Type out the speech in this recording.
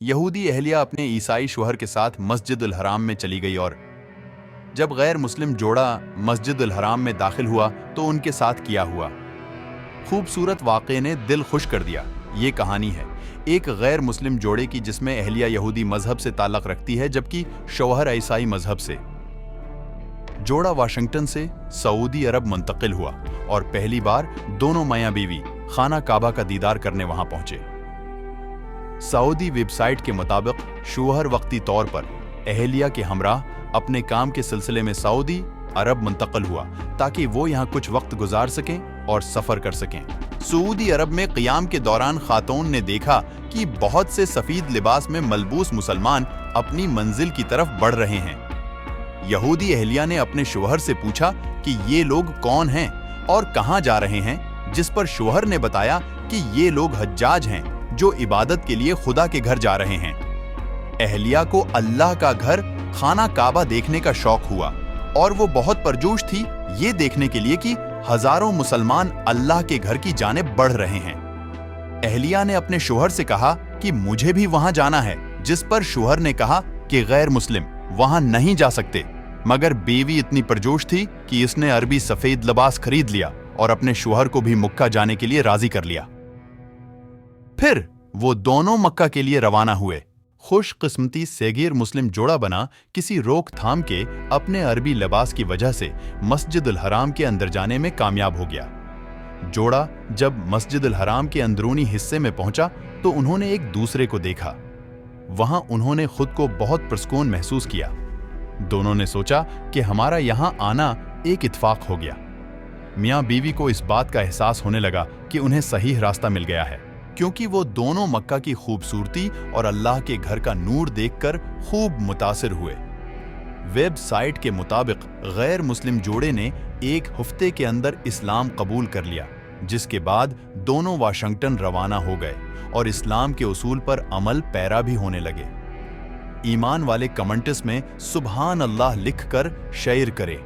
یہودی اہلیہ اپنے عیسائی شوہر کے ساتھ مسجد الحرام میں چلی گئی اور جب غیر مسلم جوڑا مسجد الحرام میں داخل ہوا تو ان کے ساتھ کیا ہوا خوبصورت واقعے نے دل خوش کر دیا۔ یہ کہانی ہے ایک غیر مسلم جوڑے کی جس میں اہلیہ یہودی مذہب سے تعلق رکھتی ہے جبکہ شوہر عیسائی مذہب سے۔ جوڑا واشنگٹن سے سعودی عرب منتقل ہوا اور پہلی بار دونوں میاں بیوی خانہ کعبہ کا دیدار کرنے وہاں پہنچے۔ سعودی ویب سائٹ کے مطابق شوہر وقتی طور پر اہلیہ کے ہمراہ اپنے کام کے سلسلے میں سعودی عرب منتقل ہوا تاکہ وہ یہاں کچھ وقت گزار سکیں اور سفر کر سکیں۔ سعودی عرب میں قیام کے دوران خاتون نے دیکھا کہ بہت سے سفید لباس میں ملبوس مسلمان اپنی منزل کی طرف بڑھ رہے ہیں۔ یہودی اہلیہ نے اپنے شوہر سے پوچھا کہ یہ لوگ کون ہیں اور کہاں جا رہے ہیں، جس پر شوہر نے بتایا کہ یہ لوگ حجاج ہیں جو عبادت کے لیے خدا کے گھر جا رہے ہیں۔ اہلیہ کو اللہ کا گھر خانہ کعبہ دیکھنے کا شوق ہوا اور وہ بہت پرجوش تھی یہ دیکھنے کے لیے کہ ہزاروں مسلمان اللہ کے گھر کی جانب بڑھ رہے ہیں۔ اہلیہ نے اپنے شوہر سے کہا کہ مجھے بھی وہاں جانا ہے، جس پر شوہر نے کہا کہ غیر مسلم وہاں نہیں جا سکتے، مگر بیوی اتنی پرجوش تھی کہ اس نے عربی سفید لباس خرید لیا اور اپنے شوہر کو بھی مکہ جانے کے لیے راضی کر لیا۔ پھر وہ دونوں مکہ کے لیے روانہ ہوئے۔ خوش قسمتی سے غیر مسلم جوڑا بنا کسی روک تھام کے اپنے عربی لباس کی وجہ سے مسجد الحرام کے اندر جانے میں کامیاب ہو گیا۔ جوڑا جب مسجد الحرام کے اندرونی حصے میں پہنچا تو انہوں نے ایک دوسرے کو دیکھا۔ وہاں انہوں نے خود کو بہت پرسکون محسوس کیا۔ دونوں نے سوچا کہ ہمارا یہاں آنا ایک اتفاق ہو گیا۔ میاں بیوی کو اس بات کا احساس ہونے لگا کہ انہیں صحیح راستہ مل گیا ہے، کیونکہ وہ دونوں مکہ کی خوبصورتی اور اللہ کے گھر کا نور دیکھ کر خوب متاثر ہوئے۔ ویب سائٹ کے مطابق غیر مسلم جوڑے نے ایک ہفتے کے اندر اسلام قبول کر لیا، جس کے بعد دونوں واشنگٹن روانہ ہو گئے اور اسلام کے اصول پر عمل پیرا بھی ہونے لگے۔ ایمان والے کمنٹس میں سبحان اللہ لکھ کر شیئر کریں۔